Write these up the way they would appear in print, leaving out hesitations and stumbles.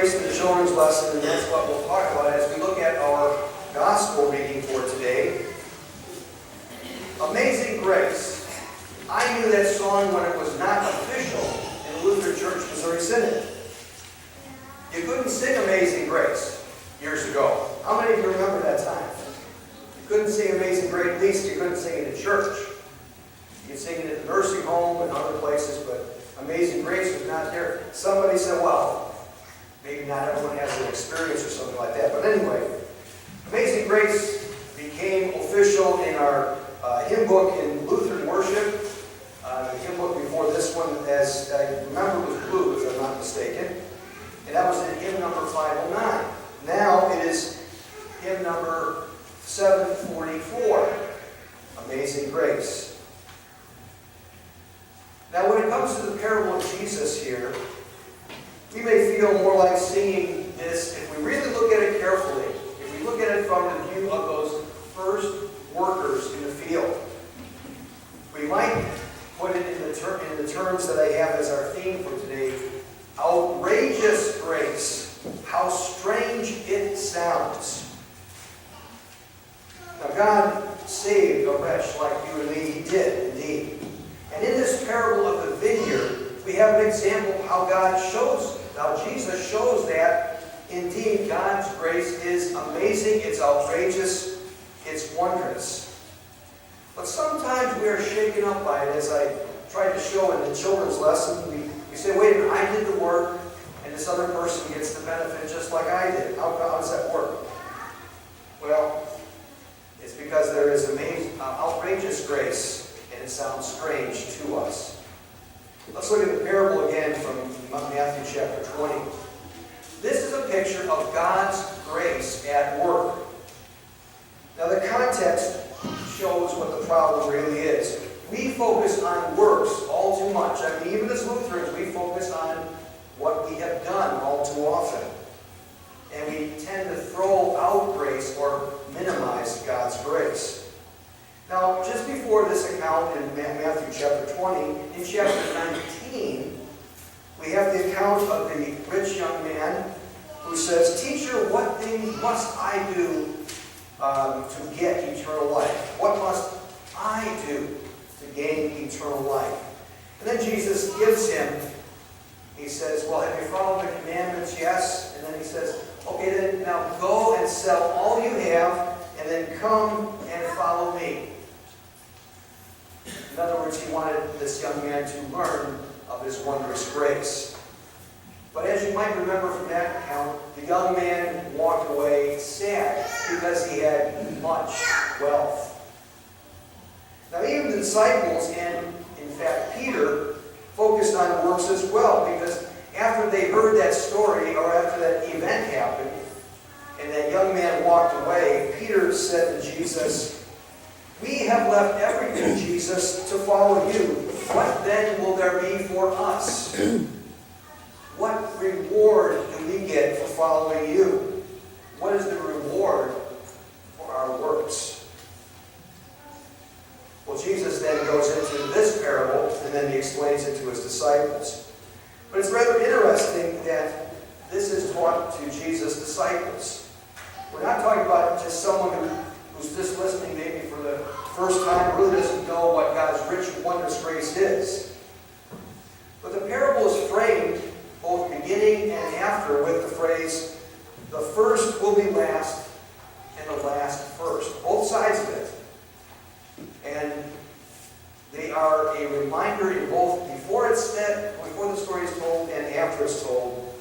grace in the children's lesson, and that's what we'll talk about as we look at our gospel reading for today. Amazing Grace. I knew that song when it was not official in the Lutheran Church Missouri Synod. You couldn't sing Amazing Grace years ago. How many of you remember that time? You couldn't sing Amazing Grace, at least you couldn't sing it in church. You could sing it at the nursing home and other places, but Amazing Grace was not there. Somebody said, well, maybe not everyone has an experience or something like that. But anyway, Amazing Grace became official in our hymn book in Lutheran worship. The hymn book before this one, as I remember, was blue, if I'm not mistaken. And that was in hymn number 509. Now it is hymn number 744, Amazing Grace. Now, when it comes to the parable of Jesus here, we may feel more like singing this if we really look at it carefully, if we look at it from the view of those first workers in the field. We might put it in the terms that I have as our theme for today, outrageous grace. How strange it sounds. Now, God saved a wretch like you and me. He did, indeed. And in this parable of the vineyard, we have an example of how Jesus shows that indeed God's grace is amazing, it's outrageous, it's wondrous. But sometimes we are shaken up by it, as I tried to show in the children's lesson. We say, wait a minute, I did the work, and this other person gets the benefit just like I did. How does that work? Well, it's because there is outrageous grace. And it sounds strange to us. Let's look at the parable again from Matthew chapter 20. This is a picture of God's grace at work. Now the context shows what the problem really is. We focus on works all too much. I mean, even as Lutherans, we focus on what we have done all too often. And we tend to throw out grace or minimize God's grace. Now, just before this account in Matthew chapter 20, in chapter 19, we have the account of the rich young man who says, Teacher, what thing must I do to get eternal life? What must I do to gain eternal life? And then Jesus gives him, he says, well, have you followed the commandments? Yes. And then he says, okay, then now go and sell all you have, and then come and follow me. In other words, he wanted this young man to learn of his wondrous grace. But as you might remember from that account, the young man walked away sad because he had much wealth. Now even the disciples, and in fact Peter, focused on works as well, because after they heard that story, or after that event happened, and that young man walked away, Peter said to Jesus, we have left everything, Jesus, to follow you. What then will there be for us? What reward do we get for following you? What is the reward for our works? Well, Jesus then goes into this parable, and then he explains it to his disciples. But it's rather interesting that this is taught to Jesus' disciples. We're not talking about just someone who's just listening maybe for the first time, really doesn't know what God's rich and wondrous grace is. But the parable is framed both beginning and after with the phrase, the first will be last and the last first. Both sides of it. And they are a reminder in both before the story is told and after it's told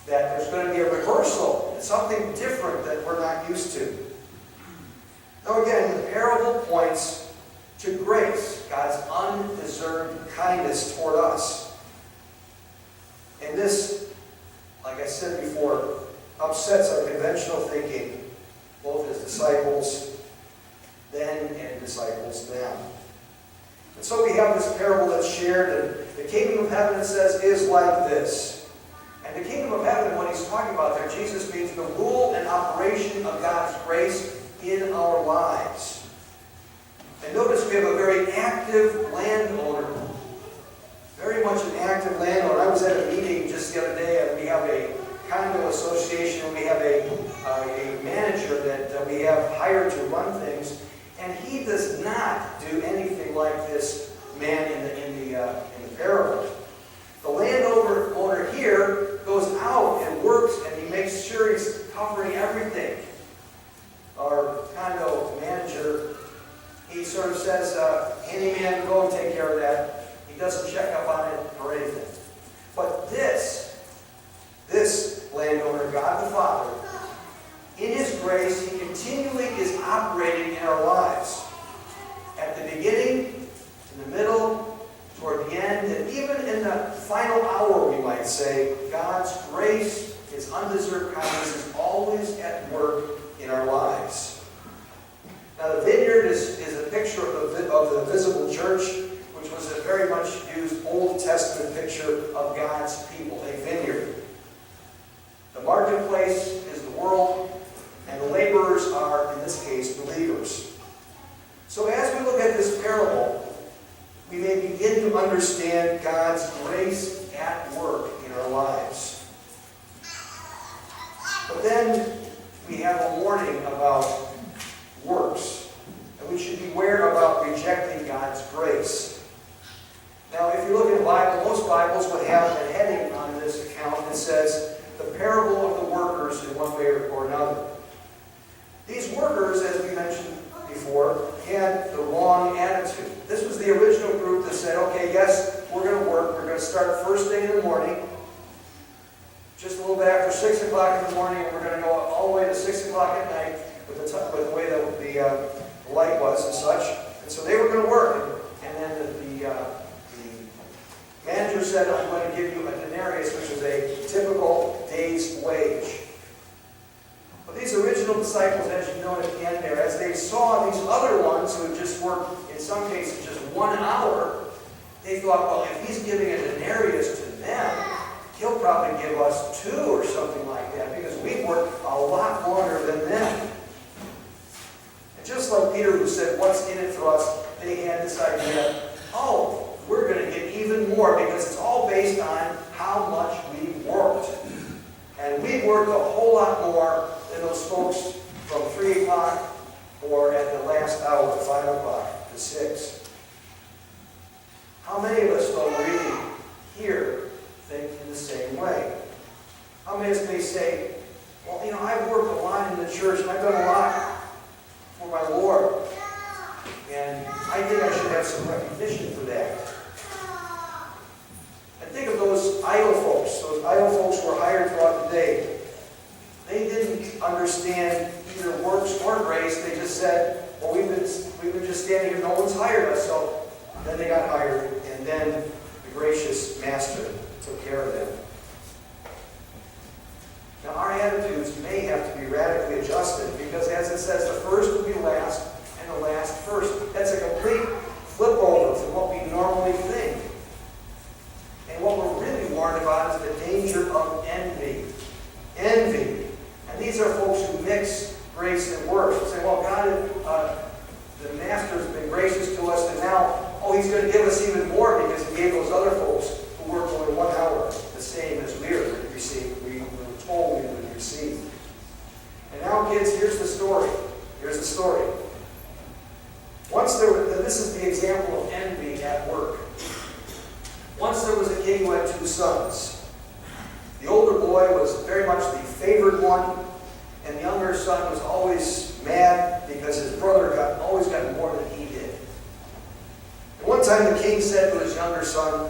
that there's going to be a reversal. It's something different that we're not used to. Now again, the parable points to grace, God's undeserved kindness toward us. And this, like I said before, upsets our conventional thinking, both as disciples then and disciples now. And so we have this parable that's shared, and the kingdom of heaven, it says, is like this. And the kingdom of heaven, what he's talking about there, Jesus means the rule and operation of God's grace in our lives. And notice we have a very active landowner. Very much an active landowner. I was at a meeting just the other day, and we have a condo association, and we have a manager that we have hired to run things, and he does not do anything like this man in the parable. The landowner here goes out and works, and he makes sure he's covering everything. Our condo manager, he sort of says, handyman, go and take care of that. He doesn't check up on it or anything. But this landowner, God the Father, in His grace, He continually is operating in our lives. At the beginning, in the middle, toward the end, and even in the final hour, we might say, God's grace, His undeserved kindness is always at work in our lives. Now, the vineyard is a picture of the visible church, which was a very much used Old Testament picture of God's people, a vineyard. The marketplace is the world, and the laborers are, in this case, believers. So as we look at this parable, we may begin to understand God's grace at work in our lives. But then we have a warning about works, and we should beware about rejecting God's grace. Now, if you look at the Bible, most Bibles would have a heading on this account that says, the parable of the workers in one way or another. These workers, as we mentioned before, had the wrong attitude. This was the original group that said, okay, yes, we're going to work. We're going to start first thing in the morning, just a little bit after 6 o'clock in the morning, and we're going to go all the way to 6 o'clock at night with the way the light was and such. And so they were going to work. And then the manager said, I'm going to give you a denarius, which is a typical day's wage. But these original disciples, as you know at the end there, as they saw these other ones who had just worked, in some cases, just 1 hour, they thought, well, if he's giving a denarius to them, he'll probably give us 2 or something like that, because we worked a lot longer than them. And just like Peter, who said, what's in it for us, they had this idea, oh, we're going to get even more, because it's all based on how much we worked. And we worked a whole lot more than those folks from 3 o'clock or at the last hour, 5 o'clock to 6. How many of us, though, really here think in the same way? How many of us may say, well, you know, I've worked a lot in the church, and I've done a lot for my Lord, and I think I should have some recognition for that. And think of those idle folks. Those idle folks were hired throughout the day. They didn't understand either works or grace. They just said, well, we've been just standing here, no one's hired us. So then they got hired, and then the gracious master took care of them. Now, our attitudes may have to be radically adjusted, because as it says, the first will be last, and the last first. That's a complete flip over from what we normally think. And what we're really warned about is the danger of envy. Envy. And these are folks who mix grace and works. They say, well, God, the Master has been gracious to us, and now, oh, He's going to give us even more because He gave those other folks who worked only 1 hour the same as we were told we would receive. And now, kids, here's the story. Here's the story. This is the example of envy at work. Once there was a king who had 2 sons. The older boy was very much the favored one, and the younger son was always mad because his brother always got more than he did. And one time the king said to his younger son,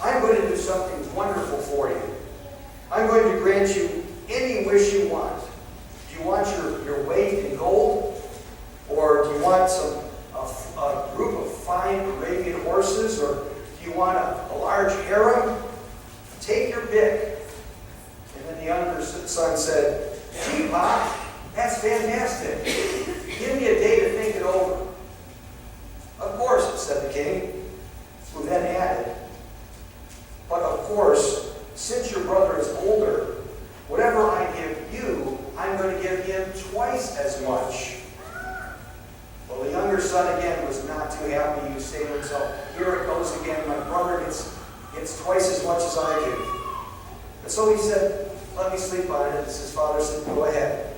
I'm going to do something wonderful for you. I'm going to grant you any wish you want. Do you want your weight in gold? Or do you want a group of fine Arabian horses? Or do you want a large harem? Take your pick. And then the younger son said, gee, Pop, that's fantastic. Give me a day to think it over. Of course, said the king, who then added, but of course, since your brother is older, whatever I give you, I'm going to give him twice as much. Well, the younger son again was not too happy. He was saying to himself, here it goes again. My brother gets twice as much as I do. And so he said, let me sleep on it. And his father said, go ahead.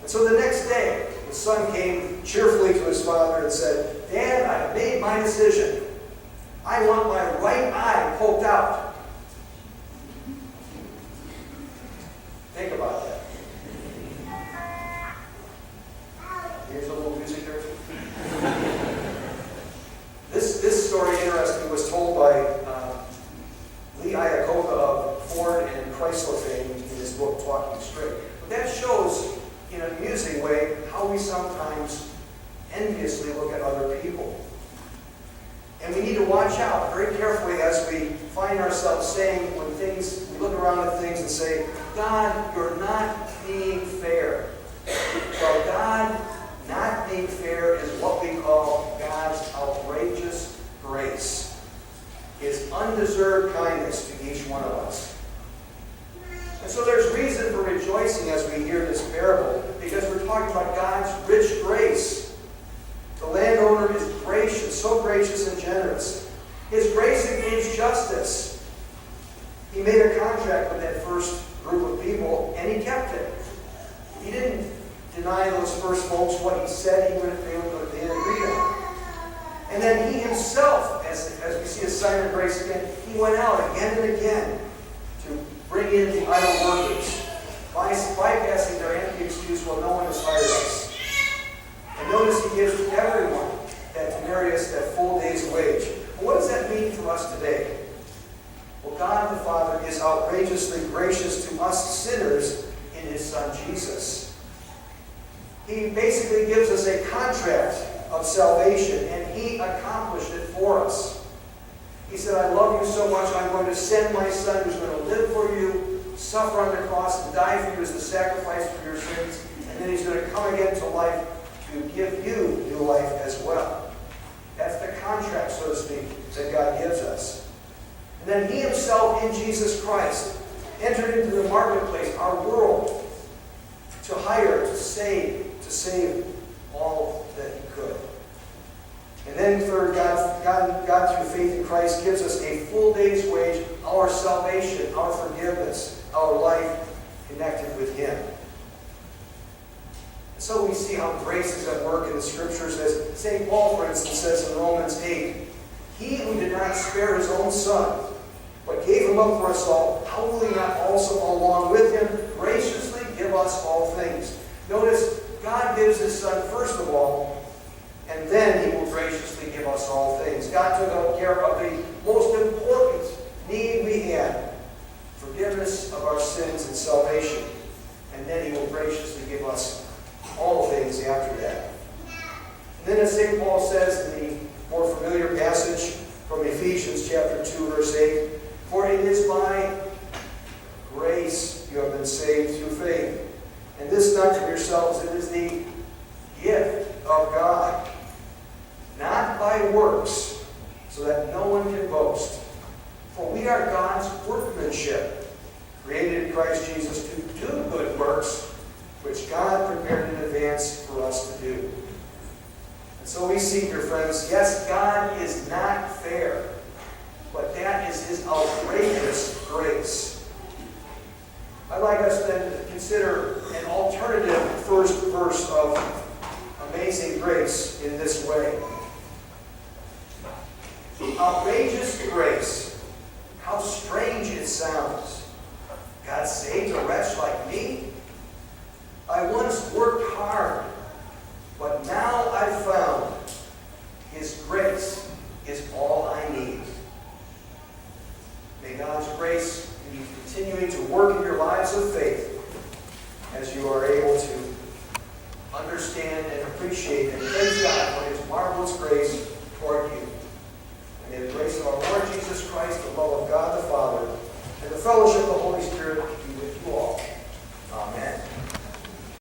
And so the next day, the son came cheerfully to his father and said, Dad, I've made my decision. I want my right eye poked out. Think about that. Here's a little music here. This story, interesting, was told by Lee Iacocca of Ford and Chrysler fame in his book, Talking Straight. But that shows, in an amusing way, how we sometimes enviously look at other people. And we need to watch out very carefully as we find ourselves saying, when things, we look around at things and say, God, you're not being fair. Well, God not being fair is what we call God's outrageous grace. His undeserved kindness to each one of us. And so there's reason for rejoicing as we hear this parable, because we're talking about God's rich grace. The landowner is gracious, so gracious and generous. His grace includes justice. He made a contract with that first group of people, and he kept it. He didn't deny those first folks what he said he would they agreed on. And then he himself, as we see a sign of grace again, he went out again and again to bring in the idle workers, bypassing their empty excuse, well, no one has hired us. And notice he gives to everyone that denarius, that full day's wage. Well, what does that mean for us today? Well, God the Father is outrageously gracious to us sinners in his Son Jesus. He basically gives us a contract of salvation, and he accomplished it for us. He said, I love you so much, I'm going to send my Son who's going to live for you, suffer on the cross, and die for you as the sacrifice for your sins, and then he's going to come again to life to give you new life as well. That's the contract, so to speak, that God gives us. And then he himself, in Jesus Christ, entered into the marketplace, our world, to hire, to save all that he could. And then third, God through faith in Christ gives us a full day's wage, our salvation, our forgiveness, our life connected with him. And so we see how grace is at work in the Scriptures. As St. Paul, for instance, says in Romans 8, he who did not spare his own Son, but gave him up for us all, how will he not also along with him graciously give us all things? Notice, God gives his Son first of all, and then he will graciously give us all things. God took care of the most important need we had, forgiveness of our sins and salvation. And then he will graciously give us all things after that. And then as St. Paul says in the more familiar passage from Ephesians chapter 2, verse 8, for it is by grace you have been saved through faith. And this not from yourselves, it is the gift of God, not by works, so that no one can boast. For we are God's workmanship, created in Christ Jesus to do good works, which God prepared in advance for us to do. And so we see, dear friends, yes, God is not fair, but that is his outrageous grace. I'd like us then to consider an alternative first verse of amazing grace in this way. Outrageous grace. How strange it sounds. God saved a wretch like me? I once worked hard, but now I've found his grace is all I need. May God's grace be continuing to work in your lives of faith as you are able to understand and appreciate and praise God for his marvelous grace toward you. And may the grace of our Lord Jesus Christ, the love of God the Father,